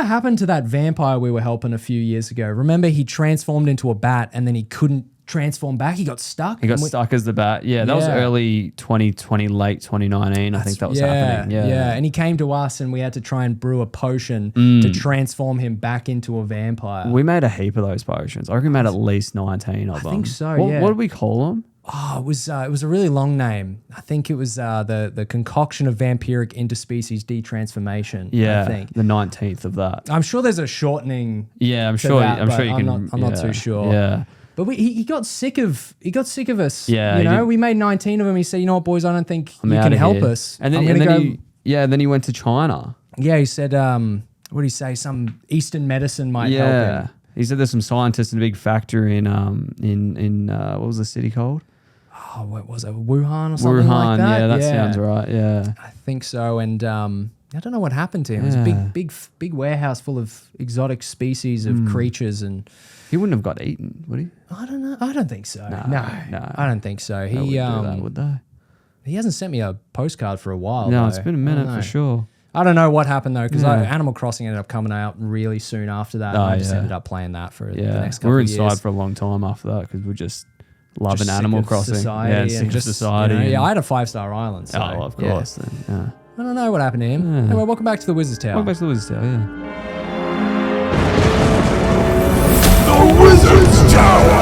whatever happened to that vampire we were helping a few years ago? Remember, he transformed into a bat and then he couldn't transform back. He got stuck. He got stuck as the bat. Yeah, that was early 2020, late 2019. I think that was happening. Yeah. And he came to us and we had to try and brew a potion to transform him back into a vampire. We made a heap of those potions. I reckon we made at least 19 of them. I think so, What did we call them? Oh, it was a really long name. I think it was the concoction of vampiric interspecies detransformation. Yeah, I think the 19th of that. I'm sure there's a shortening. Yeah, I'm to sure. that, I'm sure you I'm can. not too sure. Yeah. But he got sick of us. Yeah, you he know, did. we made 19 of them. He said, "You know what, boys? I don't think you outta can help here." us." And then, I'm gonna go. then he went to China. Yeah, he said, what did he say? Some Eastern medicine might help him. He said there's some scientists in a big factory in what was the city called? Oh, what was it? Wuhan or something like that? Yeah, that sounds right. Yeah. I think so. And I don't know what happened to him. It was a big warehouse full of exotic species of creatures, and He wouldn't have got eaten, would he? I don't know. I don't think so. No, no. I don't think so. They wouldn't do that, would they? He hasn't sent me a postcard for a while. No, though. it's been a minute for sure. I don't know what happened though, because Animal Crossing ended up coming out really soon after that. And I just yeah. ended up playing that for the Yeah, next couple we were of years. inside for a long time after that because we're just loving Just sick Animal of Crossing. society Yeah, and sick of just, society. you know, and- yeah, I had a 5-star island. So, oh, of course. Then, yeah. I don't know what happened to him. Anyway, welcome back to the Wizard's Tower. Welcome back to the Wizard's Tower, yeah. The Wizard's Tower!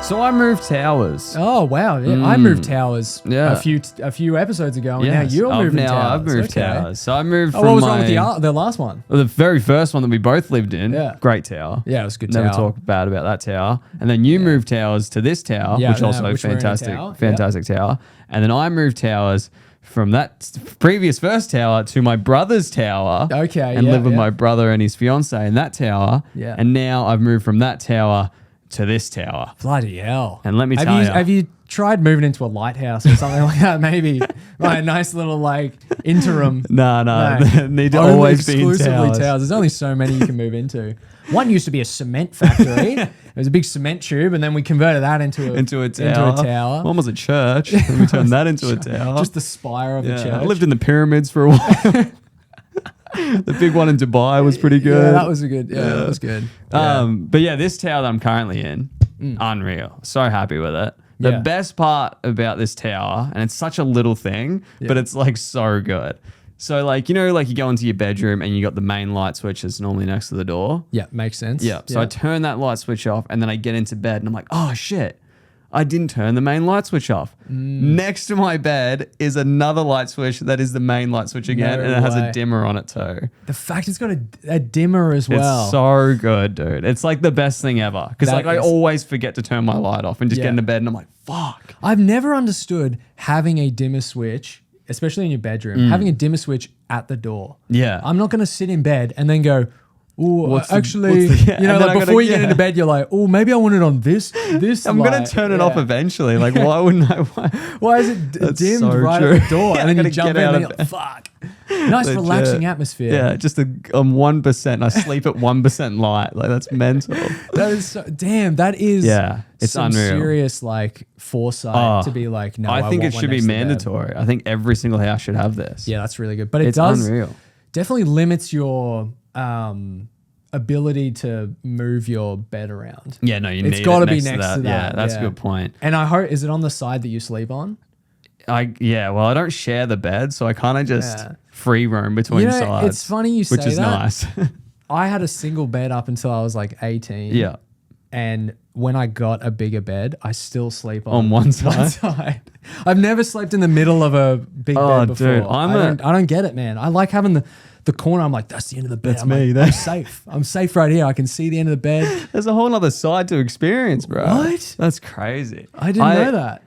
So I moved towers. Oh wow! Yeah, I moved towers Yeah. a few episodes ago, and now Yes, you're moving towers. I've moved Okay. towers. So I moved Oh, from what was my, wrong with the last one? well, the very first one that we both lived in. Yeah. Great tower. Yeah, it was a good Never tower. talk bad about that tower. And then you moved towers to this tower, Yeah, which yeah, also which we're in a fantastic, tower. fantastic tower. And then I moved towers from that previous first tower to my brother's tower. Okay, And yeah, live with yeah. my brother and his fiance in that tower. Yeah. And now I've moved from that tower to this tower. Bloody hell! And let me have tell you, ya. have you tried moving into a lighthouse or something like that? Maybe like a nice little like interim. No, No. need to Only always be in exclusively towers. There's only so many you can move into. One used to be a cement factory. It was a big cement tube, and then we converted that into a tower. One was a church. And we turned that into a tower. Just the spire of the Yeah, church. I lived in the pyramids for a while. The big one in Dubai was pretty good. Yeah, that was a good. Yeah, that was good. But yeah, this tower that I'm currently in, unreal. So happy with it. The Yeah. best part about this tower, and it's such a little thing, but it's like so good. So like, you know, like you go into your bedroom and you got the main light switch that's normally next to the door. Yeah, makes sense. Yeah. So I turn that light switch off and then I get into bed and I'm like, oh shit, I didn't turn the main light switch off. Next to my bed is another light switch that is the main light switch again, No and it has way. a dimmer on it too. The fact it's got a dimmer as well. It's so good, dude. It's like the best thing ever. Because That like I is- always forget to turn my light off and just Yeah. get into bed and I'm like, fuck. I've never understood having a dimmer switch, especially in your bedroom, having a dimmer switch at the door. Yeah. I'm not going to sit in bed and then go, oh, What's the- actually, what's the- yeah, you know, and then like I before gotta- you get yeah. into bed, you're like, oh, maybe I want it on this I'm light. gonna turn it off Yeah. eventually. Like, why wouldn't I? Why is it That's dimmed so right true. at the door? Yeah, And then I you gotta jump get in out and of you're like, fuck. Nice Legit. relaxing atmosphere. Yeah, just 1%. I sleep at 1% light. Like that's mental. That is so, damn, that is Yeah, it's some unreal. serious like foresight Oh, to be like, no, I think want it one should be next to the bed. mandatory. I think every single house should have this. Yeah, that's really good. But it It's does unreal. definitely limits your ability to move your bed around. Yeah, no, you It's need gotta it be next next to to that. Yeah, that, that's yeah. a good point. And I hope, is it on the side that you sleep on? Well, I don't share the bed, so I kind of just Yeah. free roam between You know, sides. it's funny you say which is that. nice. I had a single bed up until I was like 18. Yeah. And when I got a bigger bed, I still sleep on, On one side? side. I've never slept in the middle of a big Oh, bed before. dude, I don't get it, man. I like having the corner. I'm like, that's the end of the bed. That's I'm me, Like, I'm that's- safe. I'm safe right here. I can see the end of the bed. There's a whole other side to experience, bro. What? That's crazy. I didn't know that.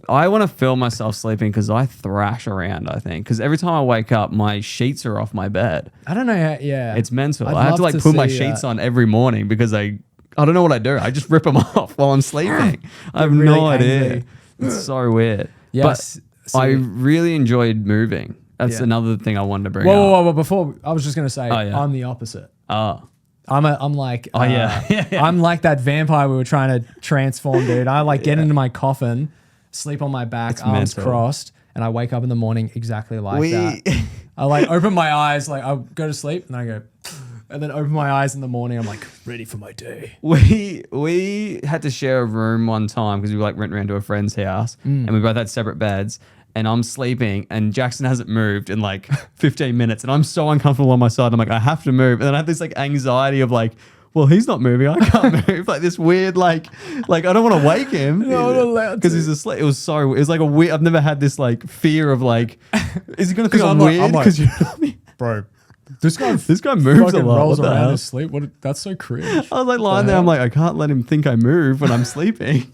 I want to feel myself sleeping because I thrash around, I think. Because every time I wake up, my sheets are off my bed. I don't know how, yeah. It's mental. I'd I have to love like put my see, sheets on every morning because I don't know what I do. I just rip them off while I'm sleeping. I have really no idea. angry. It's so weird. Yes. But I really enjoyed moving. That's Yeah. another thing I wanted to bring Whoa, up. before, I was just going to say, Oh, yeah. I'm the opposite. Oh. I'm like, Oh, yeah. I'm like that vampire we were trying to transform, dude. I like get into my coffin, sleep on my back, arms mental. crossed, and I wake up in the morning exactly like We- that. I like open my eyes, like I go to sleep, and I go, and then open my eyes in the morning. I'm like ready for my day. We had to share a room one time because we were like renting around to a friend's house, and we both had separate beds. And I'm sleeping, and Jackson hasn't moved in like 15 minutes, and I'm so uncomfortable on my side. I'm like, I have to move, and then I have this like anxiety of like, well, he's not moving, I can't move. Like this weird like I don't want to wake him No, I'm not allowed because he's asleep. It was like a weird. I've never had this like fear of like, is he gonna think I'm I'm like- weird? I'm like- Because you know what I mean? Bro, this guy This guy moves a fucking lot. rolls What the around hell? in his sleep. What? That's so cringe. I was like lying there. I'm like, I can't let him think I move when I'm sleeping.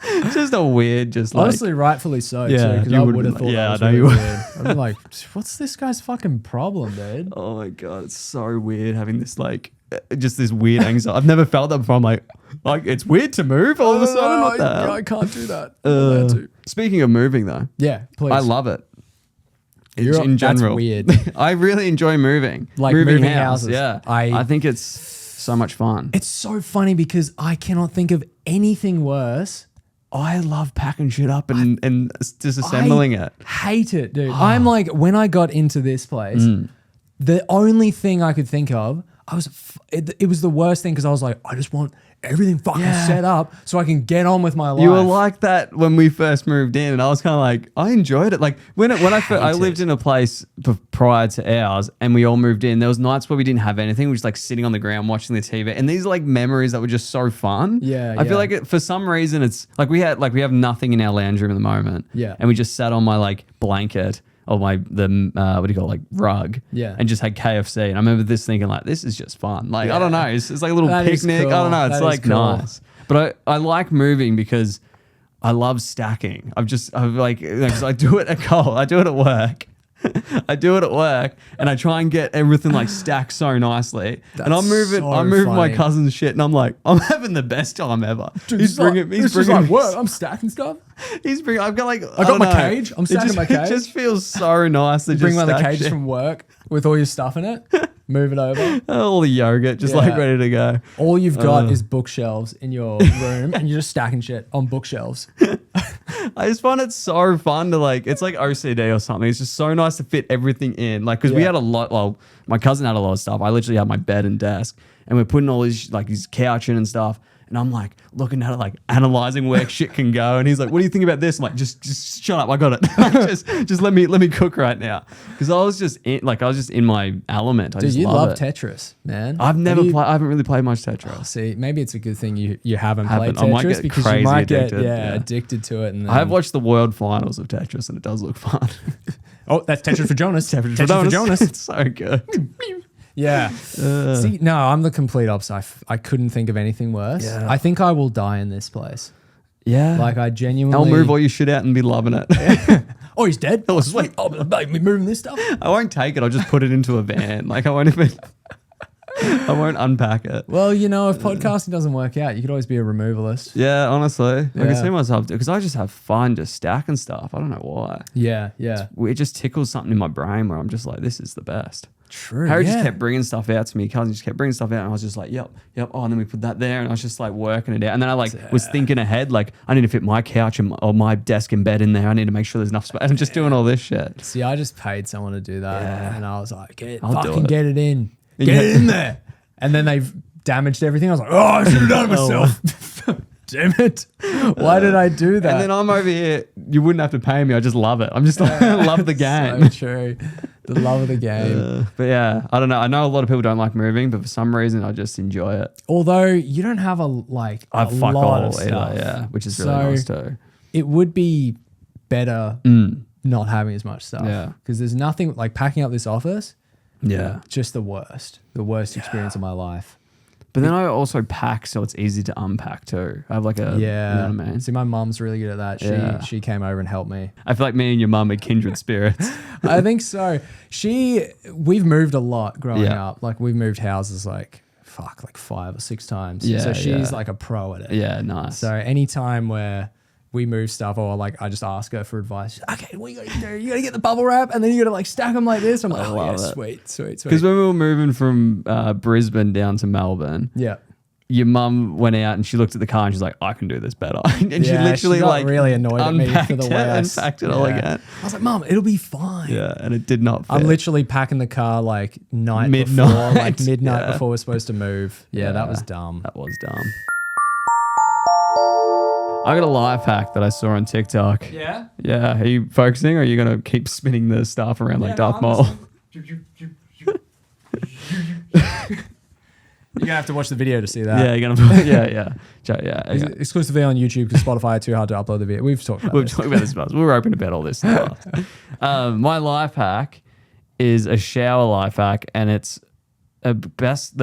It's just a weird, just like. Honestly, rightly so. Yeah, because you I would've would have been thought. like- yeah, that was I know really you would. weird. I'd be like, what's this guy's fucking problem, dude? Oh my god, it's so weird having this like, just this weird anxiety. I've never felt that before. I'm like it's weird to move all of a sudden. What the hell? I can't do that. I'm not allowed to. Speaking of moving though, Yeah, please. I love it. You're- in that's general, weird. I really enjoy moving. Like moving houses. Yeah, I think it's so much fun. It's so funny because I cannot think of anything worse. I love packing shit up and disassembling it. Hate it, dude. I'm like, when I got into this place, the only thing I could think of, it was the worst thing because I was like, I just want everything fucking set up so I can get on with my life. You were like that when we first moved in, and I was kind of like, I enjoyed it. Like when I lived in a place prior to ours, and we all moved in. There was nights where we didn't have anything. We were just like sitting on the ground watching the TV, and these are like memories that were just so fun. Yeah, I feel yeah. like for some reason it's like we have nothing in our lounge room at the moment. Yeah. and we just sat on my like blanket or what do you call it, like rug. Yeah. and just had KFC. And I remember this thinking like, this is just fun. Like I don't know, it's like a little That is picnic. cool. I don't know, it's That is like cool. nice. But I like moving because I love stacking. I'm like, because I do it at Cole. I do it at work. I do it at work, and I try and get everything like stacked so nicely. And I'm moving so my funny. cousin's shit, and I'm like, I'm having the best time ever. He's bringing me. what? I'm stacking stuff. He's bringing. I've got like. I got my cage. I'm stacking my cage. It just feels so nice to Bring just one of the stack cages shit. from work with all your stuff in it. Move it over. All the yogurt, just Yeah. like ready to go. All you've got is bookshelves in your room, and you're just stacking shit on bookshelves. I just find it so fun to like, it's like OCD or something. It's just so nice to fit everything in. Like, because we Yeah. had a lot, well, my cousin had a lot of stuff. I literally had my bed and desk, and we're putting all his, like, his couch in and stuff. And I'm like looking at it, like analyzing where shit can go. And he's like, "What do you think about this?" I'm like, "Just shut up, I got it. just let me cook right now." Because I was just in my element. I Dude, just you love it. Tetris, man. I've never Have you- played. I haven't really played much Tetris. See, maybe it's a good thing you haven't played I might Tetris get because you crazy might get addicted, yeah. addicted to it. And I have then- watched the world finals of Tetris, and it does look fun. Oh, that's Tetris for Jonas. Tetris for Jonas. It's so good. Yeah. See, no, I'm the complete opposite. I couldn't think of anything worse. Yeah. I think I will die in this place. Yeah. Like I genuinely. I'll move all your shit out and be loving it. Oh, he's dead. Oh, sweet. Oh, mate, we moving this stuff. I won't take it. I'll just put it into a van. Like I won't unpack it. Well, you know, if podcasting doesn't work out, you could always be a removalist. Yeah, honestly, I can Yeah. see myself because I just have fun just stacking stuff. I don't know why. Yeah, yeah. It just tickles something in my brain where I'm just like, this is the best. True. Harry yeah. just kept bringing stuff out to me. Cousin just kept bringing stuff out, and I was just like, "Yep." Oh, and then we put that there, and I was just like working it out. And then I like was thinking ahead, like I need to fit my couch or my desk and bed in there. I need to make sure there's enough space. I'm just doing all this shit. See, I just paid someone to do that, Yeah. and I was like, I'll do fucking it." get it in. And Get you- it in there. And then they've damaged everything. I was like, oh, I should have done it myself. Damn it. Why did I do that? And then I'm over here. You wouldn't have to pay me. I just love it. I'm just like, I love the game. So true. The love of the game. But yeah, I don't know. I know a lot of people don't like moving, but for some reason, I just enjoy it. Although you don't have a I a fuck lot all of stuff. either, yeah, which is really So nice too. it would be better not having as much stuff. Yeah. Because there's nothing like packing up this office. Yeah. Just the worst experience of my life. But then I also pack so it's easy to unpack too. I have like a, Yeah. you know what I mean? See, my mom's really good at that. Yeah. She came over and helped me. I feel like me and your mum are kindred spirits. I think so. We've moved a lot growing Yeah. up. Like we've moved houses like 5 or 6 times. Yeah, So she's yeah. like a pro at it. Yeah, nice. So anytime where we move stuff, or like I just ask her for advice. She's, okay, what you gotta do? You gotta get the bubble wrap, and then you gotta like stack them like this. I'm like, oh yeah, love it. sweet. Because when we were moving from Brisbane down to Melbourne, Yeah. your mum went out and she looked at the car and she's like, I can do this better. And she Yeah, literally she got like really annoyed at me for unpacked the it way and I packed it all again. I was like, Mum, it'll be fine. Yeah, and it did not fit. I'm literally packing the car like midnight Yeah. before we're supposed to move. Yeah, that was dumb. That was dumb. I got a life hack that I saw on TikTok. Yeah. Yeah, are you focusing or are you going to keep spinning the staff around like Darth Maul? You're gonna have to watch the video to see that. Yeah, you're going to... Yeah. It's Okay. exclusively on YouTube because Spotify are too hard to upload the video. We've talked about We've this. talked about this once. We were open about all this stuff. My life hack is a shower life hack, and it's the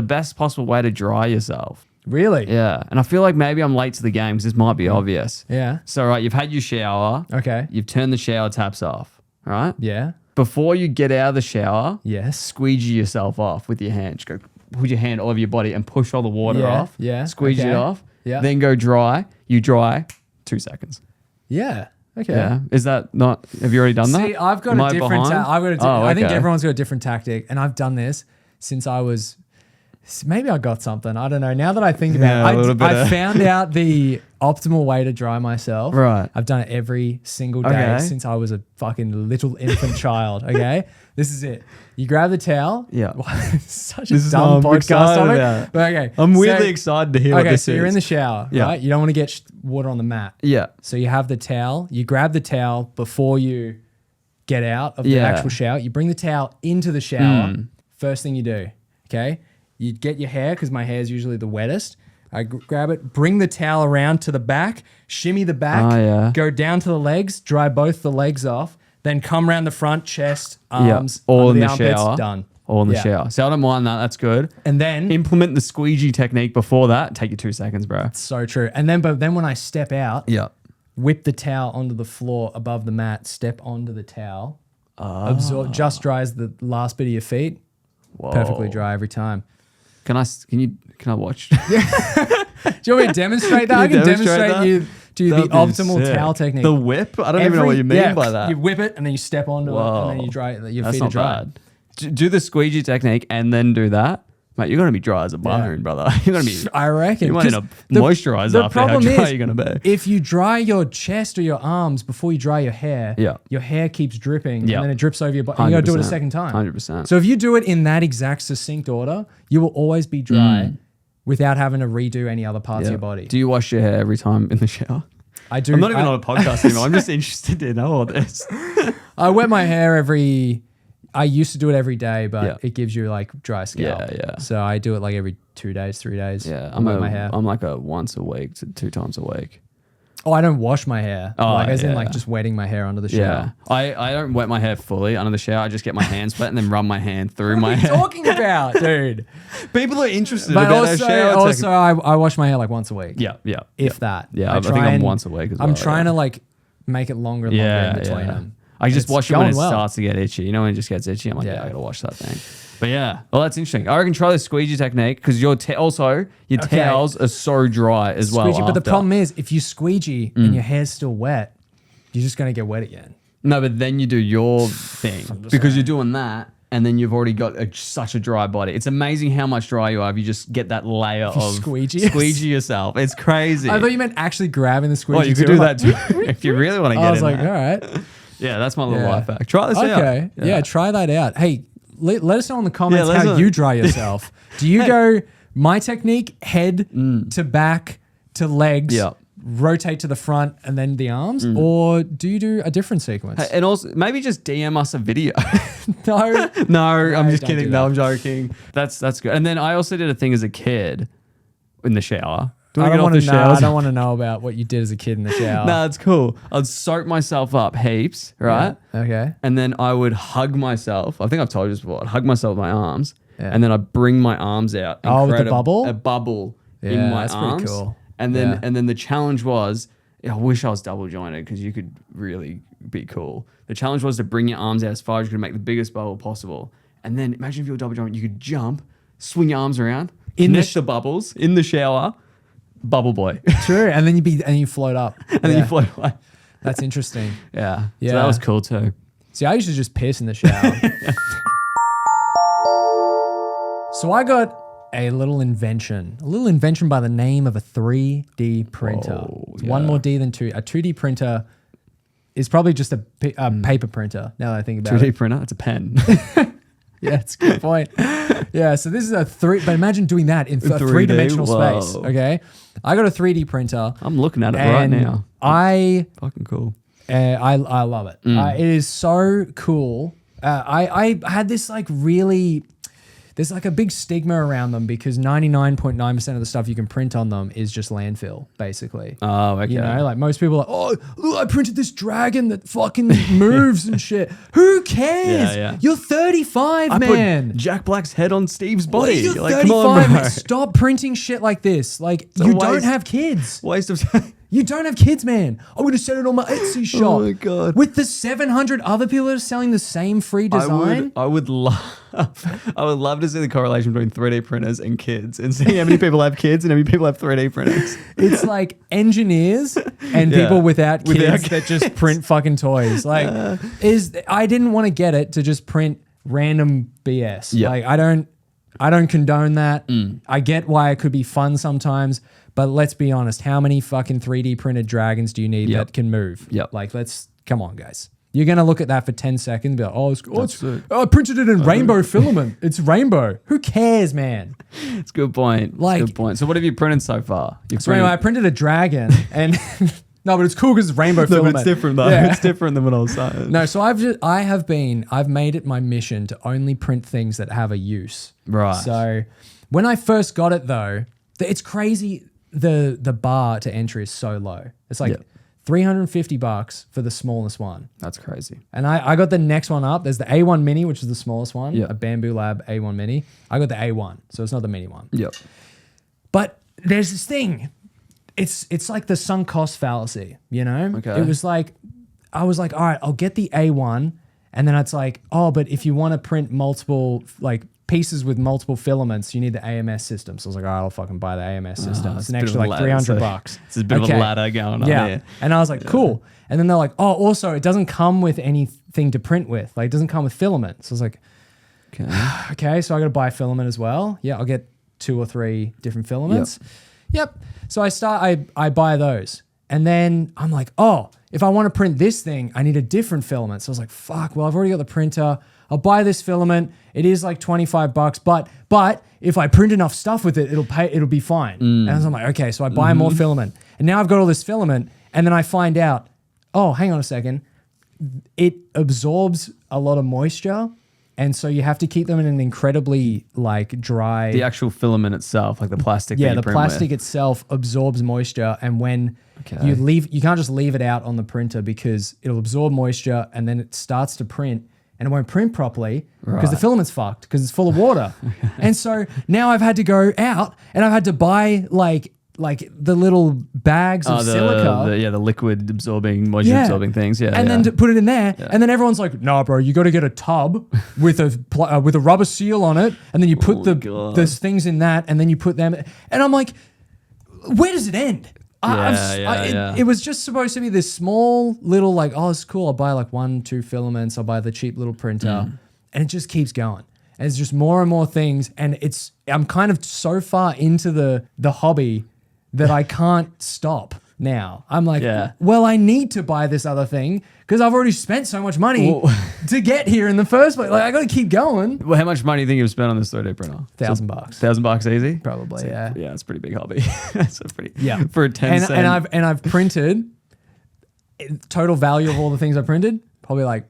best possible way to dry yourself. Really? Yeah, and I feel like maybe I'm late to the game because this might be obvious. Yeah. So, right, you've had your shower. Okay. You've turned the shower taps off, right? Yeah. Before you get out of the shower, Yes. squeegee yourself off with your hand. Just go put your hand all over your body and push all the water Yeah, off. yeah, Squeegee okay. it off. Yeah. Then go dry. You dry 2 seconds. Yeah. Okay. Yeah. Is that not... Have you already done that? See, I've got Am a I different. behind? I think okay. everyone's got a different tactic, and I've done this since I was. Maybe I got something. I don't know. Now that I think Yeah, about a little it, bit I of- found out the optimal way to dry myself. Right. I've done it every single day Okay. since I was a fucking little infant child. Okay. This is it. You grab the towel. Yeah. Such This a is dumb what I'm podcast excited on it. about. But okay. I'm weirdly so- excited to hear what Okay, this so is. you're in the shower, Yeah. right? You don't want to get water on the mat. Yeah. So you have the towel. You grab the towel before you get out of the Yeah. actual shower. You bring the towel into the shower. First thing you do, okay? You get your hair, because my hair is usually the wettest. I grab it, bring the towel around to the back, shimmy the back, Oh, yeah. go down to the legs, dry both the legs off, then come around the front, chest, arms, All under in the armpits, shower. done. All in the Yeah. shower. So I don't mind that. That's good. And then Implement the squeegee technique before that. Take you 2 seconds, bro. so true. But then when I step out, Yeah. whip the towel onto the floor above the mat, step onto the towel, Ah. absorb, just dries the last bit of your feet, perfectly dry every time. Can I watch? Do you want me to demonstrate that? I Can you can demonstrate demonstrate that? you do the That'd be optimal sick. towel technique. The whip? I don't even know what you mean by that. You whip it and then you step onto it and then you dry it. Your That's feet are not dry. bad. Do the squeegee technique and then do that. Mate, you're going to be dry as a bone, brother. You're going to be... I reckon. You might need 'cause to moisturize the after how problem dry is, you're going to be. if you dry your chest or your arms before you dry your hair, Yeah. your hair keeps dripping Yeah. and then it drips over your body. You got to do it a 100%. second time. 100%. So if you do it in that exact succinct order, you will always be dry without having to redo any other parts of your body. Do you wash your hair every time in the shower? I do. I'm not even on a podcast anymore. I'm just interested to know all this. I wet my hair I used to do it every day, but Yeah. it gives you like dry scalp. Yeah. So I do it like every 2 days, 3 days. Yeah, I wet my hair. I'm like a once a week to 2 times a week. Oh, I don't wash my hair. Oh, like as in yeah. like just wetting my hair under the Yeah, shower. I don't wet my hair fully under the shower. I just get my hands wet and then run my hand through my What are you hair. talking about, dude? People are interested But about our also, shower also I wash my hair like once a week. Yeah. If that. Yeah, I think try I'm and- once a week as I'm well, trying yeah. to like make it longer and longer in between them. I just It's wash it when it going well. starts to get itchy. You know, when it just gets itchy, I'm like, Yeah. yeah, I gotta wash that thing. But yeah, well, that's interesting. I reckon try the squeegee technique because your towels are so dry as well. Squeegee, but the after. problem is if you squeegee and your hair's still wet, you're just gonna get wet again. No, but then you do your thing because you're doing that, and then you've already got such a dry body. It's amazing how much dry you are if you just get that layer of squeegee? squeegee yourself. It's crazy. I thought you meant actually grabbing the squeegee. Well, you could too. do I'm that too if you really want to I get was in like, there. all right. Yeah, that's my little Yeah. life hack. Try this out. Okay. Yeah, try that out. Hey, let us know in the comments let us how know. you dry yourself. Do you go my technique, head to back to legs, Yeah. rotate to the front and then the arms? Or do you do a different sequence? And also, maybe just DM us a video. No. No, I'm just don't kidding. do No, that. I'm joking. That's good. And then I also did a thing as a kid in the shower. Do you I wanna don't get off want to the know. I showers? don't want to know about what you did as a kid in the shower. Nah, it's cool. I'd soak myself up heaps, right? Yeah. Okay. And then I would hug myself. I think I've told you this before. I'd hug myself with my arms. Yeah. And then I'd bring my arms out and Oh, with create the bubble? a bubble in Yeah, my that's pretty arms. cool. And then Yeah. and then the challenge was, I wish I was double jointed because you could really be cool. The challenge was to bring your arms out as far as you could make the biggest bubble possible. And then imagine if you were double jointed, you could jump, swing your arms around, In the connect the bubbles in the shower, Bubble Boy. True. And then you float up. And then you float away. That's interesting. Yeah. Yeah. So that was cool too. See, I used to just piss in the shower. So I got a little invention by the name of a 3D printer. Whoa, It's one more D than two. A 2D printer is probably just a paper printer, now that I think about 2D it. printer. It's a pen. Yeah, it's a good point. Yeah, so this is but imagine doing that in a 3D? three-dimensional Whoa. space, okay? I got a 3D printer. I'm looking at it right and now. Fucking cool. I love it. It is so cool. I had this there's like a big stigma around them because 99.9% of the stuff you can print on them is just landfill, basically. Oh, okay. You know, like most people are like, oh, look, I printed this dragon that fucking moves and shit. Who cares? Yeah. You're 35, I man. put Jack Black's head on Steve's body. You're Like, 35, come on, bro. man. Stop printing shit like this. Like, a you don't waste. have kids. Waste of time. You don't have kids, man. I'm going to set it on my Etsy shop. my God. With the 700 other people that are selling the same free design. I would love to see the correlation between 3D printers and kids and see how many people have kids and how many people have 3D printers. It's like engineers and Yeah. people without kids Without that just print fucking toys. Like, I didn't want to get it to just print random BS. Yeah. Like, I don't condone that. I get why it could be fun sometimes, but let's be honest. How many fucking 3D printed dragons do you need Yep. that can move? Yep. Like, come on, guys. You're going to look at that for 10 seconds and be like, I printed it in rainbow filament. It's rainbow. Who cares, man? It's a good point. Like- Good point. So what have you printed so far? So anyway, I printed a dragon and no, but it's cool because it's rainbow No, filament. it's different though. Yeah. It's different than what I was saying. No, so I've made it my mission to only print things that have a use. Right. So when I first got it though, it's crazy. The bar to entry is so low. It's like $350 for the smallest one. That's crazy. And I got the next one up. There's the A1 Mini, which is the smallest one. Yeah. A Bamboo Lab A1 Mini. I got the A1, so it's not the mini one. Yep. But there's this thing. It's like the sunk cost fallacy, you know? Okay. It was like, I was like, all right, I'll get the A1. And then it's like, oh, but if you want to print multiple, like pieces with multiple filaments, you need the AMS system. So I was like, all right, I'll fucking buy the AMS system. It's an bit of extra a like ladder, $300. It's a bit of a ladder going on Yeah. here. And I was like, cool. And then they're like, oh, also, it doesn't come with anything to print with. Like, it doesn't come with filament. So I was like, Okay. okay, so I got to buy filament as well. Yeah, I'll get 2 or 3 different filaments. Yep. So I buy those. And then I'm like, oh, if I want to print this thing, I need a different filament. So I was like, fuck, well, I've already got the printer. I'll buy this filament. It is like $25, but if I print enough stuff with it, it'll be fine. And I was like, okay, so I buy more filament. And now I've got all this filament, and then I find out, oh, hang on a second. It absorbs a lot of moisture. And so you have to keep them in an incredibly like dry. The actual filament itself, like the plastic. Yeah, that you the print plastic with. itself absorbs moisture, and when Okay. you can't just leave it out on the printer because it'll absorb moisture, and then it starts to print, and it won't print properly because the Right. filament's fucked because it's full of water. And so now I've had to go out and I've had to buy like the little bags of silica. The liquid absorbing, moisture absorbing things. Yeah. And then to put it in there, and then everyone's like, "Nah, bro, you got to get a tub with a rubber seal on it, and then you put the things in that, and then you put them." And I'm like, "Where does it end?" It was just supposed to be this small little like, "Oh, it's cool. I'll buy like 1-2 filaments. I'll buy the cheap little printer," and it just keeps going. And it's just more and more things, and I'm kind of so far into the hobby that I can't stop now. I'm like, well, I need to buy this other thing because I've already spent so much money to get here in the first place. Like, I got to keep going. Well, how much money do you think you've spent on this 3D printer? $1,000. $1,000 easy? Probably, yeah. Yeah, it's a pretty big hobby. That's a pretty for a 10 and, cent. and I've printed total value of all the things I printed, probably like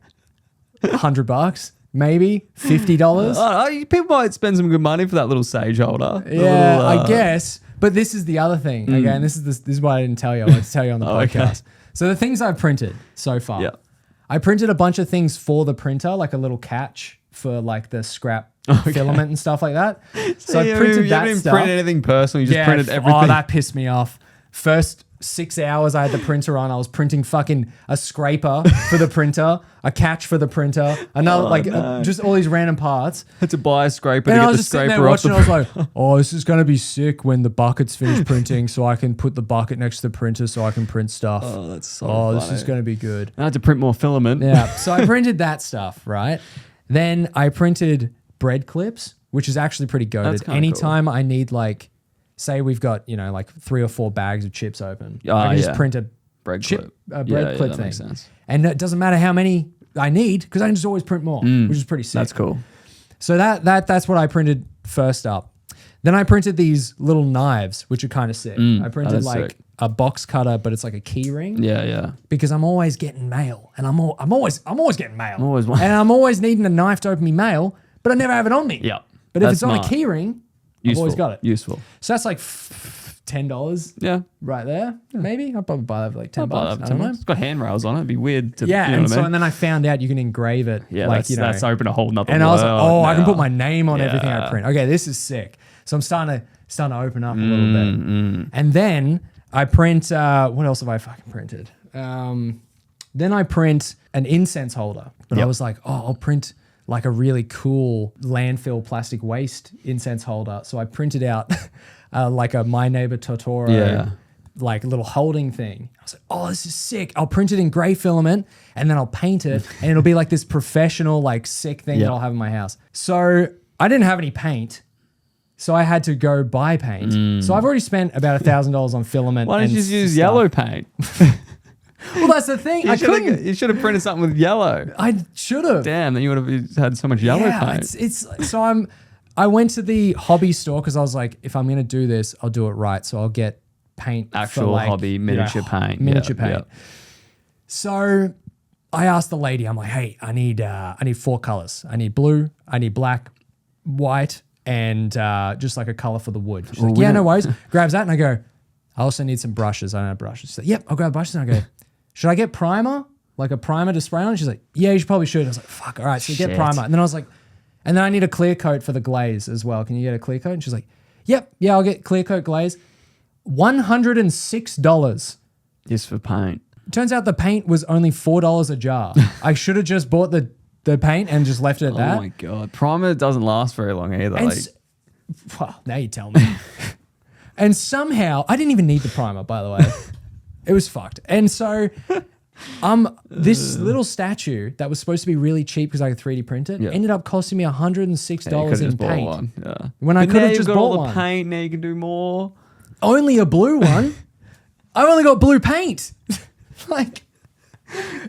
$100, maybe $50. People might spend some good money for that little sage holder. Yeah, I guess. But this is the other thing. Okay, and this is what I didn't tell you. I wanted to tell you on the podcast. So the things I've printed so far. Yeah. I printed a bunch of things for the printer, like a little catch for like the scrap filament and stuff like that. So I printed you that haven't even stuff. printed anything personal. You just printed everything. Oh, that pissed me off. First 6 hours I had the printer on. I was printing fucking a scraper for the printer, a catch for the printer, another just all these random parts. Had to buy a scraper And to I get was the just sitting there scraper off watching. the I was like, "Oh, this is gonna be sick when the bucket's finished printing, so I can put the bucket next to the printer, so I can print stuff. Oh, that's so Oh, this funny. is gonna be good." I had to print more filament. Yeah. So I printed that stuff, right? Then I printed bread clips, which is actually pretty That's goated. kinda Anytime I need say we've got, like 3 or 4 bags of chips open. Ah, I can just yeah. print a Bread chip, clip. a bread Yeah, clip that thing. makes sense. And it doesn't matter how many I need because I can just always print more, which is pretty sick. That's cool. So that's what I printed first up. Then I printed these little knives, which are kind of sick. I printed is like sick. a box cutter, but it's like a key ring. Yeah. Because I'm always getting mail, and I'm always getting mail, always and I'm always needing a knife to open me mail, but I never have it on me. Yeah. But if That's it's on smart. a key ring, I've Useful. always got it. Useful. So that's like $10 Yeah. right there. Maybe I'll probably buy that for like $10. Buy that I don't know. It's got handrails on it. It'd be weird to. Yeah, you know and what I so mean? and then I found out you can engrave it. Yeah, like that's opened a whole nother and I was like, world I can now. put my name on everything I Yeah. print. Okay, this is sick. So I'm starting to open up a little bit. And then I print, what else have I fucking printed? Then I print an incense holder. But I Yep. was like, I'll print like a really cool landfill plastic waste incense holder. So I printed out like a My Neighbor Totoro Yeah. like little holding thing. I was like, oh, this is sick. I'll print it in gray filament and then I'll paint it and it'll be like this professional, like sick thing Yeah. that I'll have in my house. So I didn't have any paint. So I had to go buy paint. So I've already spent about $1,000 on filament. Why don't you and just use stuff. yellow paint? Well, that's the thing. I couldn't. You should have printed something with yellow. I should have. Damn, then you would have had so much yellow paint. It's so I went to the hobby store because I was like, if I'm gonna do this, I'll do it right. So I'll get paint for Actual like, hobby miniature paint. Miniature Yeah, paint. So I asked the lady, I'm like, hey, I need 4 colors. I need blue, I need black, white, and just like a color for the wood. She's like, yeah, no worries. Grabs that and I go, I also need some brushes. I don't have brushes. She's like, yep, I'll grab brushes. And I go, should I get primer? Like a primer to spray on? She's like, yeah, you probably should. I was like, fuck, all right, so you get Shit. primer. And then I was like, and then I need a clear coat for the glaze as well. Can you get a clear coat? And she's like, yep, yeah, I'll get clear coat glaze. $106. Just for paint. Turns out the paint was only $4 a jar. I should have just bought the paint and just left it at that. Oh my god, primer doesn't last very long either. And Like, well, now you tell me. And somehow, I didn't even need the primer, by the way. It was fucked. And so, this little statue that was supposed to be really cheap because I could 3D print it Yeah. ended up costing me $106 you could've in just bought paint. one. Yeah. When I But could have now just you've got all bought the one. paint. Now you can do more. Only a blue one. I've only got blue paint. Like,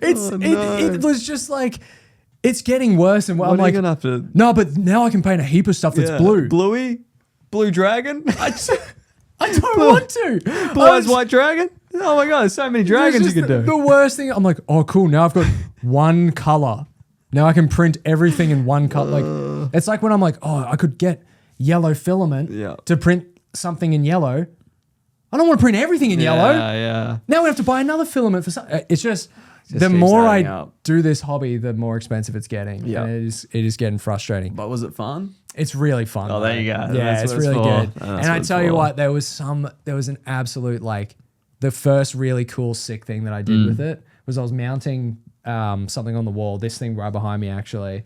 it was just like, it's getting worse. And I'm What are like, you gonna have to? no, but now I can paint a heap of stuff that's Yeah. blue. Bluey, blue dragon, I don't want to. blue eyes white dragon. Oh my god, there's so many dragons you It's could just do. The worst thing, I'm like, oh, cool. Now I've got one color. Now I can print everything in one color. Like, it's like when I'm like, oh, I could get yellow filament Yeah. to print something in yellow. I don't want to print everything in yellow. Yeah. Now we have to buy another filament for something. It's just the keeps more I adding up. do this hobby, the more expensive it's getting. Yeah. And it is getting frustrating. But was it fun? It's really fun. Oh, there you go. Yeah, That's it's what it's really for. good. That's And what I it's tell you for. what, there was an absolute like the first really cool sick thing that I did with it was I was mounting something on the wall. This thing right behind me, actually,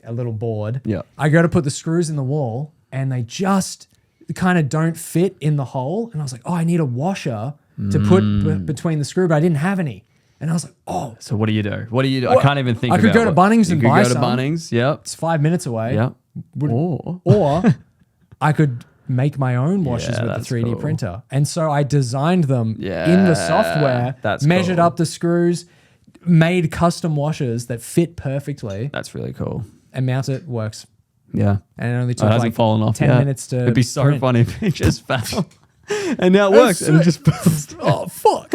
a little board. Yeah. I go to put the screws in the wall, and they just kind of don't fit in the hole. And I was like, oh, I need a washer to put between the screw, but I didn't have any. And I was like, oh, So what do you do? What do you do? Well, I can't even think. I could about go to what- Bunnings you and could buy go to some. Bunnings. Yep. it's 5 minutes away. Yep. Or Or I could make my own washers Yeah, with that's the 3D cool. printer. And so I designed them in the Yeah, software, that's measured cool. up the screws, made custom washers that fit perfectly, that's really cool. and mount it, works. Yeah. And it only It took hasn't like fallen off 10 yet. minutes to It'd be so print. funny if it just fell. And now it works. And it just Oh, fuck.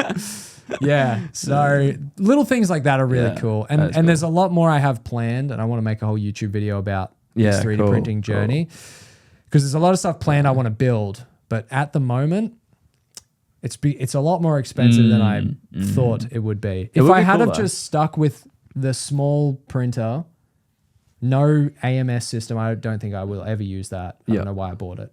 Yeah. So little things like that are really Yeah, cool. that is And cool. there's a lot more I have planned, and I want to make a whole YouTube video about this Yeah, 3D cool, printing journey. Because there's a lot of stuff planned I want to build, but at the moment, it's a lot more expensive than I thought it would be. If would I be had cool, have though. just stuck with the small printer, no AMS system, I don't think I will ever use that. I Yeah. don't know why I bought it.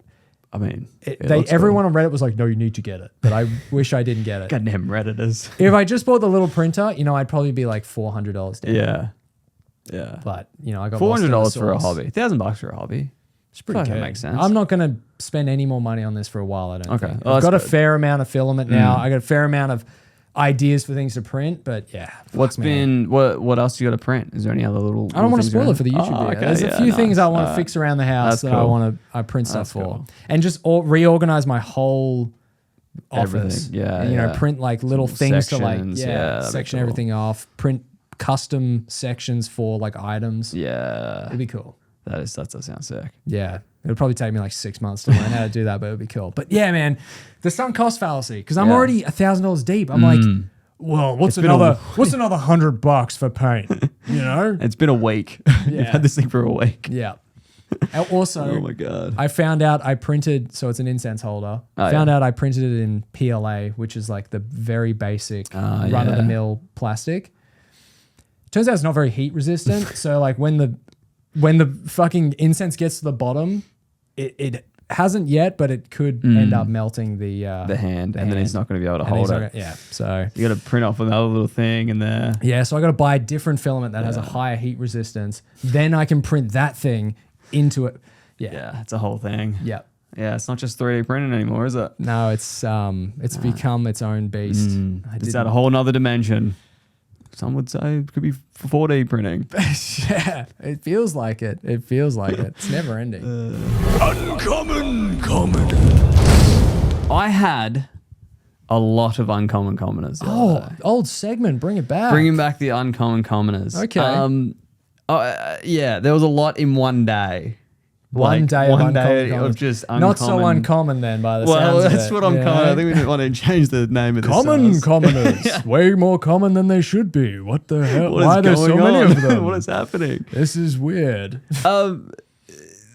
I mean, it looks everyone on Reddit was like, no, you need to get it. But I wish I didn't get it. goddamn Redditors. If I just bought the little printer, I'd probably be like $400 down. Yeah. But, I got lost in the $400 for a sauce. hobby. $1,000 for a hobby. It's pretty Fucking good. makes sense. I'm not going to spend any more money on this for a while, I don't Okay. think. Well, I've that's got a good. fair amount of filament now. I got a fair amount of ideas for things to print, but yeah. What's fuck, man. what else you got to print? Is there any other little? I don't want to things spoil around? it for the YouTube Oh, video. okay, There's a yeah, few things I nice. want to fix around the house that's that I cool. want to print stuff That's for, cool. and just reorganize my whole office. Everything. Yeah, and, yeah. print like little things Sections. to Yeah, that'd be section cool. everything off. Print custom sections for like items. Yeah, It'd be cool. that does sound sick. Yeah. It'll probably take me like 6 months to learn how to do that, but it'd be cool. But yeah, man, the sunk cost fallacy. Because I'm Yeah. already $1,000 deep. I'm like, well, what's been a- another $100 for paint? It's been a week. You've Yeah. had this thing for a week. Yeah. And also, Oh my god. I found out I printed, so it's an incense holder. Oh, Found yeah. out I printed it in PLA, which is like the very basic Ah, run of the mill plastic. Turns out it's not very heat resistant. So like when the fucking incense gets to the bottom, it hasn't yet, but it could end up melting the hand, and then he's not going to be able to and hold he's it. not gonna- yeah. So You got to print off another little thing in there. yeah, so I got to buy a different filament that has a higher heat resistance. Then I can print that thing into it. Yeah. Yeah, it's a whole thing. Yeah. Yeah, it's not just 3D printing anymore, is it? No, it's become its own beast. It's at a whole nother dimension. Some would say it could be 4D printing. Yeah, it feels like it. It feels like it. It's never ending. Uncommon comedy. I had a lot of uncommon commoners. the other day. Old segment, bring it back. Bringing back the uncommon commoners. Okay. Yeah, there was a lot in one day. one Like, day of one uncommon day commoners. of just Not so uncommon- uncommon then by the Well, sounds of that's it. what I'm Yeah. kind of. I think we didn't want to change the name of this. Common commoners. Way more common than they should be. What the hell? What is Why are there so going many on? of them? What is happening? This is weird.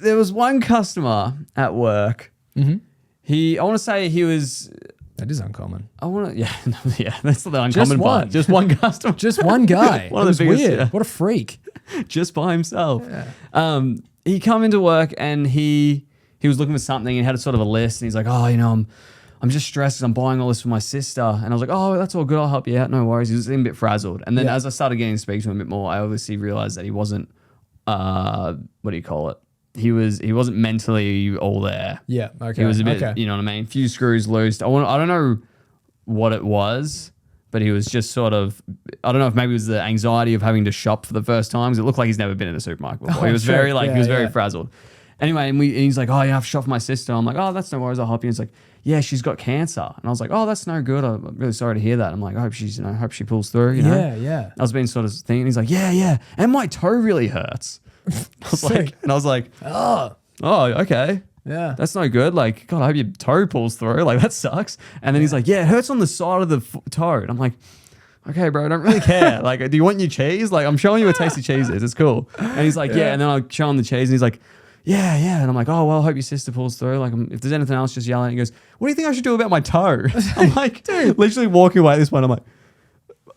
There was one customer at work. I want to say he was. That is uncommon. I want to. Yeah, yeah. That's the uncommon one. part. Just one customer. Just one guy. One of It was the biggest, weird. yeah. What a freak. Just by himself. He come into work and he was looking for something and had a sort of a list and he's like, oh, I'm just stressed because I'm buying all this for my sister. And I was like, oh, that's all good. I'll help you out. No worries. He was a bit frazzled. And then Yeah. as I started getting to speak to him a bit more, I obviously realized that he wasn't, what do you call it? He wasn't mentally all there. Yeah. Okay. He was a bit, okay. you know what I mean? Few screws loose. I don't know what it was, but he was just sort of, I don't know if maybe it was the anxiety of having to shop for the first time because it looked like he's never been in a supermarket before. Oh, He was sure. very Yeah, he was very yeah. frazzled. Anyway, and he's like, oh yeah, I've shopped for my sister. I'm like, oh, that's no worries. I'll help you. He's like, yeah, she's got cancer. And I was like, oh, that's no good. I'm really sorry to hear that. I'm like, I hope hope she pulls through, you know? Yeah. Yeah. I was being sort of thinking, he's like, yeah. And my toe really hurts. I was like, oh, okay. Yeah. That's no good. Like, God, I hope your toe pulls through. Like, that sucks. And then he's like, yeah, it hurts on the side of the toe. And I'm like, okay, bro, I don't really care. Like, do you want your cheese? Like, I'm showing you what tasty cheese is. It's cool. And he's like, yeah. And then I show him the cheese and he's like, yeah. And I'm like, oh, well, I hope your sister pulls through. Like, if there's anything else, just yell at it. He goes, what do you think I should do about my toe? I'm like, dude, literally walking away at this point. I'm like,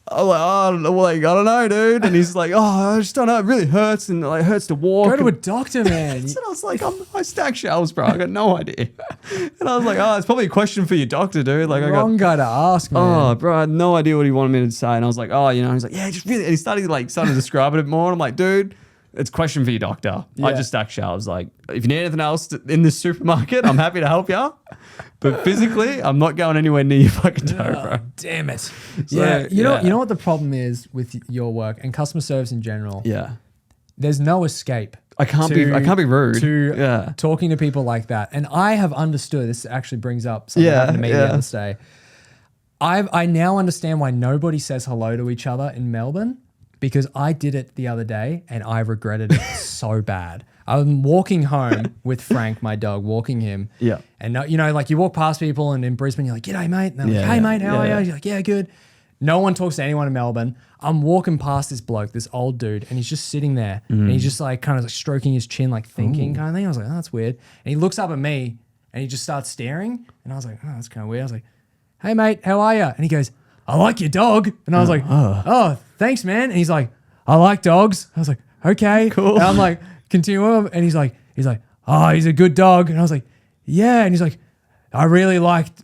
oh, I don't know, dude. And he's like, oh, I just don't know. It really hurts and like hurts to walk. Go to a doctor, man. And I was like, I stack shelves, bro. I got no idea. And I was like, oh, it's probably a question for your doctor, dude. Like, Wrong guy to ask, man. oh, bro, I had no idea what he wanted me to say. And I was like, oh, he's like, yeah, just really. And he started to describe it a bit more. And I'm like, dude, it's a question for your doctor. I Yeah. just stack shelves. Like, if you need anything else in this supermarket, I'm happy to help you. But physically, I'm not going anywhere near your fucking toe, bro. Damn it. So, yeah. You yeah. know what the problem is with your work and customer service in general? Yeah. There's no escape. I can't be rude. To Yeah. talking to people like that. And I have understood, this actually brings up something that Yeah, happened to me the yeah. other day. I now understand why nobody says hello to each other in Melbourne, because I did it the other day and I regretted it so bad. I'm walking home with Frank, my dog, walking him. Yeah. And like you walk past people and in Brisbane, you're like, g'day, mate. And they're Yeah, like, hey, yeah, mate, how are yeah. you? You're like, yeah, good. No one talks to anyone in Melbourne. I'm walking past this bloke, this old dude, and he's just sitting there and he's just like kind of like stroking his chin, like thinking kind of thing. I was like, oh, that's weird. And he looks up at me and he just starts staring. And I was like, oh, that's kind of weird. I was like, hey, mate, how are you? And he goes, I like your dog. And I was like, oh, thanks, man. And he's like, I like dogs. I was like, okay, cool. And I'm like, continue on. And he's like, oh, he's a good dog. And I was like, yeah. And he's like, I really like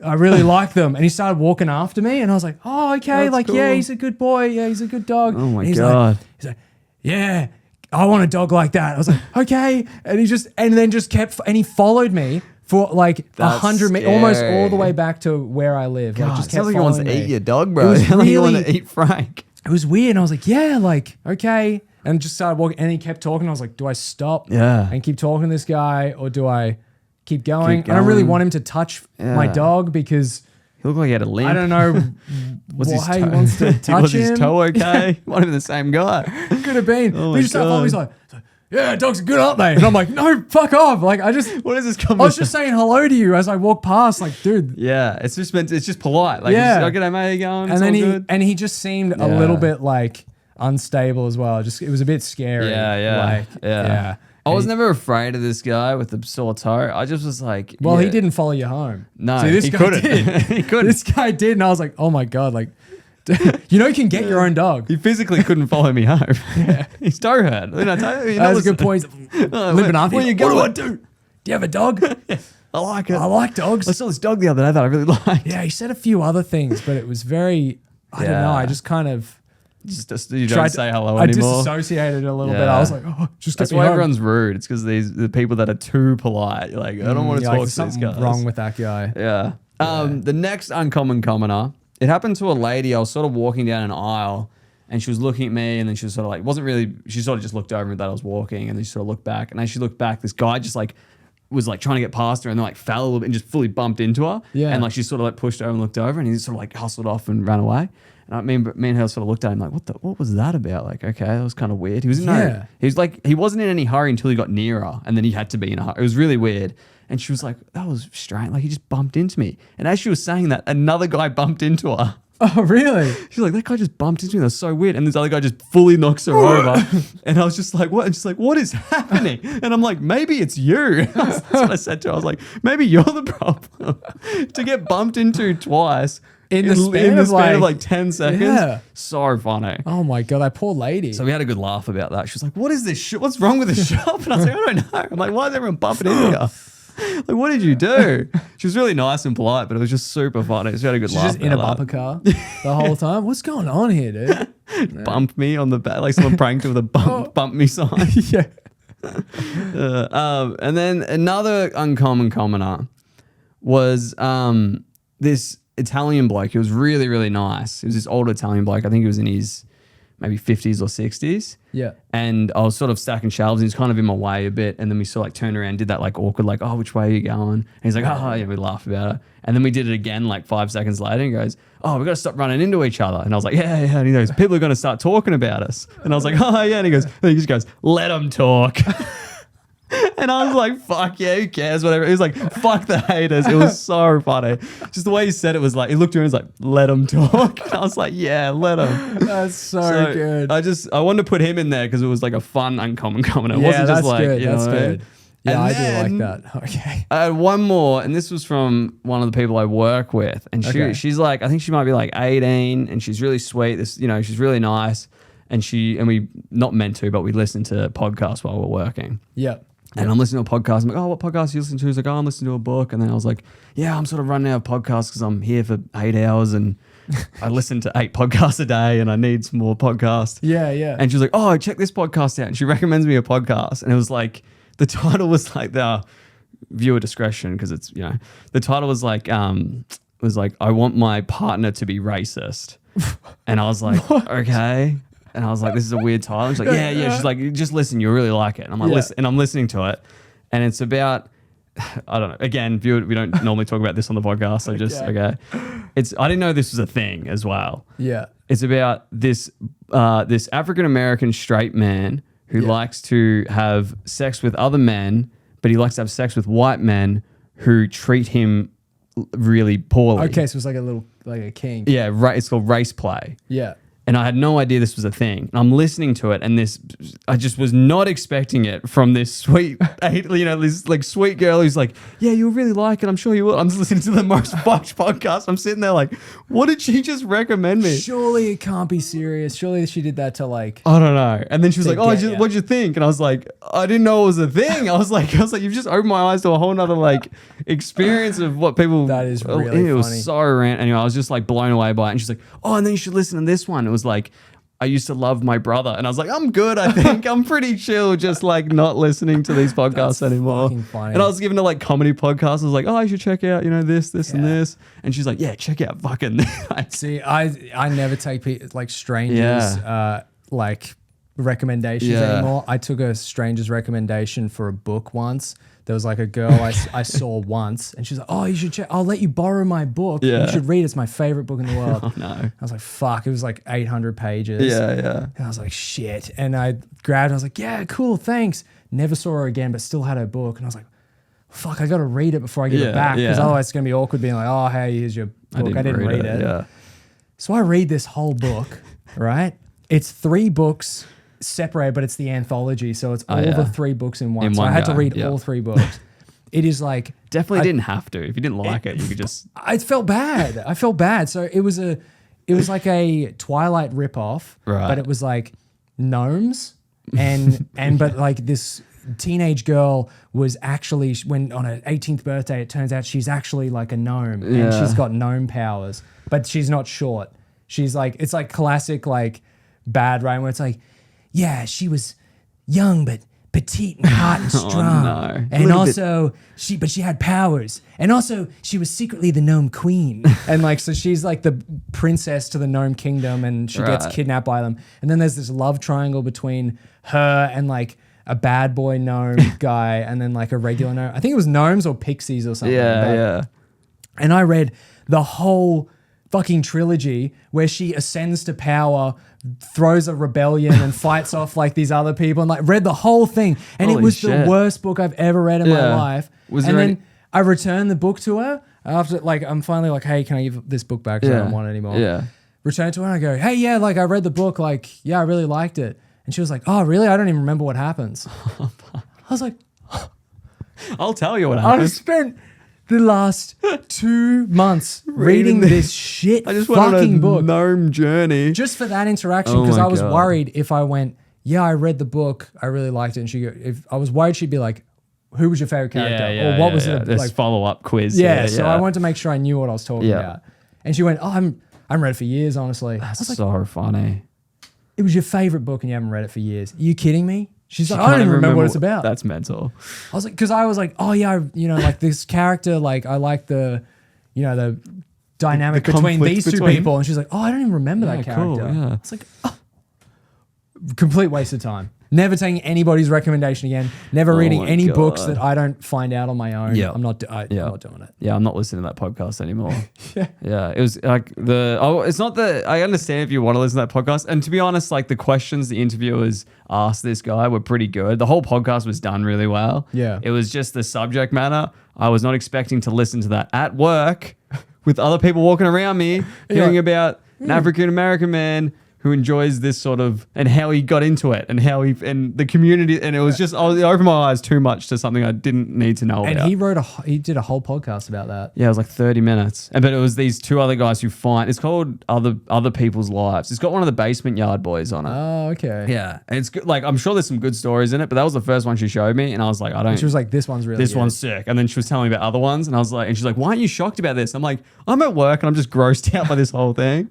them. And he started walking after me, and I was like, oh, okay. That's yeah, cool. he's a good boy. Yeah, he's a good dog. Oh my And he's God. he's like, yeah, I want a dog like that. I was like, okay. And then just kept, and he followed me for like That's 100 meters, almost all the scary. way back to where I live. Like, God, just it kept sounds like he wants to following eat me. your dog, It bro. was It sounds like you want really- to eat Frank. It was weird. And I was like, yeah, like, okay. And just started walking, and he kept talking. I was like, do I stop Yeah. and keep talking to this guy, or do I keep going? Keep I don't really going. want him to touch my Yeah. dog because He looked like he had a limp. I don't know Was his why he toe- wants to touch was him. his toe okay? Might have been the same guy. Could have been. Oh But my he just started following me. God. He's like, yeah, dogs are good, aren't they? And I'm like, no, fuck off. Like, What is this I conversation? was just saying hello to you as I walk past. Like, dude. Yeah, it's just polite. Like, Yeah. yeah. G'day, mate, how you going? And then good. he just seemed a Yeah. little bit like unstable as well. Just it was a bit scary. Yeah. Like, yeah. I was And never afraid of this guy with the sore toe. I just was like, Well, he yeah. didn't follow you home. No, See, this he guy couldn't. did. He couldn't. This guy did, and I was like, oh my god, like, you know, you can get your own dog. He physically couldn't follow me home. His toe hurt. Didn't I tell you? That was a good point. Limping after Where you. you going? What do I do? Do you have a dog? I like it. I like dogs. I saw this dog the other day that I really liked. Yeah, he said a few other things, but it was very. I don't know. I Yeah. just kind of Just you tried don't to say hello I anymore. disassociated a little bit. Yeah. I was like, oh, just That's get me why home. everyone's rude. It's because the people that are too polite. You're like, I don't want to You're talk like, to there's these something guys. wrong with that guy. Yeah. The next uncommon commoner, it happened to a lady. I was sort of walking down an aisle and she was looking at me and then she was sort of like, wasn't really, she sort of just looked over me that I was walking and then she sort of looked back. And as she looked back, this guy just like was like trying to get past her and then like fell a little bit and just fully bumped into her. Yeah. And like she sort of like pushed over and looked over and he sort of like hustled off and ran away. And me and her sort of looked at him like, what was that about? Like, okay, that was kind of weird. He was he wasn't in any hurry until he got near her and then he had to be in a hurry. It was really weird. And she was like, that was strange. Like he just bumped into me. And as she was saying that, another guy bumped into her. Oh, really? She's like, that guy just bumped into me. That's so weird. And this other guy just fully knocks her over. And I was just like, what? And she's like, what is happening? And I'm like, maybe it's you. That's what I said to her. I was like, maybe you're the problem. To get bumped into twice In the span of like 10 seconds. Yeah. So funny. Oh my god, that poor lady. So we had a good laugh about that. She was like, what is this shit? What's wrong with the shop? And I was like, I don't know. I'm like, why is everyone bumping into you? Like, what did you do? She was really nice and polite, but it was just super funny. So we had a good She's laugh just in a about bumper car the whole time. What's going on here, dude? that. Bump me on the back. Like someone pranked her with a bump me sign. Yeah. And then another uncommon commoner was this Italian bloke. He was really, really nice. He was this old Italian bloke. I think he was in his maybe 50s or 60s. Yeah. And I was sort of stacking shelves and he's kind of in my way a bit. And then we sort of like turned around, did that like awkward, like, oh, which way are you going? And he's like, oh, yeah, we laughed about it. And then we did it again like 5 seconds later and he goes, oh, we got to stop running into each other. And I was like, yeah. And he goes, people are going to start talking about us. And I was like, oh, yeah. And he just goes, let them talk. And I was like, fuck yeah, who cares, whatever. He was like, fuck the haters. It was so funny. Just the way he said it was like, he looked around and was like, let him talk. And I was like, yeah, let him. That's so good. I wanted to put him in there because it was like a fun, uncommon comment. It Yeah, wasn't that's just like, good. you know That's what I mean? good. Yeah, And I then do like that. Okay. I had one more, and this was from one of the people I work with. And Okay. she's like, I think she might be like 18, and she's really sweet. She's really nice. And we not meant to, but we listened to podcasts while we're working. Yeah. And I'm listening to a podcast. I'm like, oh, what podcast you listen to? He's like, oh, I'm listening to a book. And then I was like, yeah, I'm sort of running out of podcasts because I'm here for 8 hours and I listen to 8 podcasts a day and I need some more podcasts. Yeah, yeah. And she was like, oh, check this podcast out. And she recommends me a podcast. And it was like, the title was like the viewer discretion because it's, the title was like, I want my partner to be racist. And I was like, okay. And I was like, this is a weird title. And she's like, yeah. She's like, just listen, you'll really like it. And I'm like, Yeah. listen, and I'm listening to it. And it's about, I don't know. Again, we don't normally talk about this on the podcast. So okay. I didn't know this was a thing as well. Yeah. It's about this African-American straight man who likes to have sex with other men, but he likes to have sex with white men who treat him really poorly. Okay, so it's like a king. Yeah, it's called race play. Yeah. And I had no idea this was a thing. And I'm listening to it, and I just was not expecting it from this sweet, this like sweet girl who's like, yeah, you'll really like it. I'm sure you will. I'm just listening to the most fucked podcast. I'm sitting there like, what did she just recommend me? Surely it can't be serious. Surely she did that to like. I don't know. And then she was like, get ya. what'd you think? And I was like, I didn't know it was a thing. I was like, you've just opened my eyes to a whole nother like experience of what people. That is really It was funny. so random. Anyway, I was just like blown away by it. And she's like, oh, and then you should listen to this one. It was like, I used to love my brother. And I was like, I'm good, I think. I'm pretty chill, just like not listening to these podcasts anymore. fucking funny. And I was giving her like comedy podcasts. I was like, oh, you should check out, this, and this. And she's like, yeah, check out fucking this. See, I never take like strangers like recommendations Yeah. anymore. I took a stranger's recommendation for a book once. There was like a girl I saw once, and she's like, "Oh, you should check. I'll let you borrow my book. Yeah. You should read. It's my favorite book in the world." Oh, no. I was like, "Fuck!" It was like 800 pages. Yeah. And I was like, "Shit!" And I grabbed. I was like, "Yeah, cool, thanks." Never saw her again, but still had her book. And I was like, "Fuck! I got to read it before I give it back, because otherwise it's gonna be awkward being like, oh, hey, here's your book. I didn't read it." Yeah. So I read this whole book, right? It's 3 books separated, but it's the anthology. So it's all the 3 books in one. In so one I had to go, read yeah. all 3 books. It is like, Definitely didn't have to. If you didn't like it, you could just. I felt bad. I felt bad. So it was like a Twilight ripoff, Right. but it was like gnomes but like this teenage girl was actually, when on her 18th birthday, it turns out she's actually like a gnome and she's got gnome powers, but she's not short. She's like, it's like classic like bad rhyme where it's like, yeah, she was young but petite and hot and strong. no. And also she had powers. And also she was secretly the gnome queen. And like, so she's like the princess to the gnome kingdom, and she gets kidnapped by them. And then there's this love triangle between her and like a bad boy gnome guy, and then like a regular gnome. I think it was gnomes or pixies or something. Yeah. And I read the whole fucking trilogy where she ascends to power, throws a rebellion and fights off like these other people, and like read the whole thing. And it Holy was shit. the worst book I've ever read in my Yeah. life. Was and there then I returned the book to her after, like, I'm finally like, hey, can I give this book back? 'Cause I don't want it anymore. Yeah. Return it to her and I go, hey, yeah, like I read the book, like, yeah, I really liked it. And she was like, oh, really? I don't even remember what happens. I was like, I'll tell you what I've happened. spent the last 2 months reading this shit I just went on a fucking book gnome journey. just for that interaction, Oh because my I was God. worried if I went, yeah, I read the book, I really liked it, and if I was worried she'd be like, who was your favorite character, or what was it This like? follow-up quiz. So I wanted to make sure I knew what I was talking Yeah. about. And she went, oh, I'm read it for years, honestly. I was That's like, so funny. it was your favorite book and you haven't read it for years. Are you kidding me? She's like, I don't even remember what it's about. That's mental. I was like, because I was like, oh yeah, like this character, like I like the dynamic The between conflict these two between- people. And she's like, oh, I don't even remember that Yeah, character. cool, yeah. It's like, oh, complete waste of time. Never taking anybody's recommendation again. Never reading my any books God. that I don't find out on my own. Yeah. I'm not doing it. Yeah, I'm not listening to that podcast anymore. Yeah. It was like it's not that I understand if you want to listen to that podcast. And to be honest, like the questions the interviewers asked this guy were pretty good. The whole podcast was done really well. Yeah. It was just the subject matter. I was not expecting to listen to that at work with other people walking around me, hearing about an African American man who enjoys this sort of, and how he got into it, and how and the community, and it was just, it opened my eyes too much to something I didn't need to know And about. he did a whole podcast about that. Yeah, it was like 30 minutes. But it was these 2 other guys who find, it's called Other People's Lives. It's got one of the Basement Yard Boys on it. Oh, okay. Yeah. And it's good. Like, I'm sure there's some good stories in it, but that was the first one she showed me. And I was like, She was like, this one's really this good. one's sick. And then she was telling me about other ones. And I was like, and she's like, why aren't you shocked about this? I'm like, I'm at work and I'm just grossed out by this whole thing.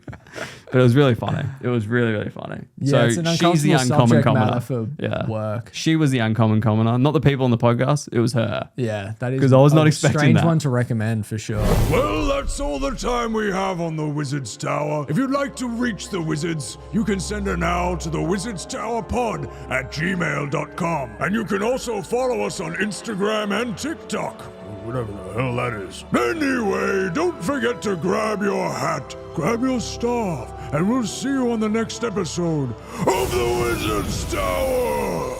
But it was really funny. It was really, really funny. Yeah, it's an she's the uncomfortable uncommon subject matter commoner. for work. She was the uncommon commoner, not the people on the podcast. It was her. Yeah, that is 'Cause I was not a expecting strange that. one to recommend for sure. Well, that's all the time we have on the Wizard's Tower. If you'd like to reach the Wizards, you can send an owl to the Wizard's Tower Pod at gmail.com. And you can also follow us on Instagram and TikTok. Whatever the hell that is. Anyway, don't forget to grab your hat, grab your staff, and we'll see you on the next episode of the Wizard's Tower.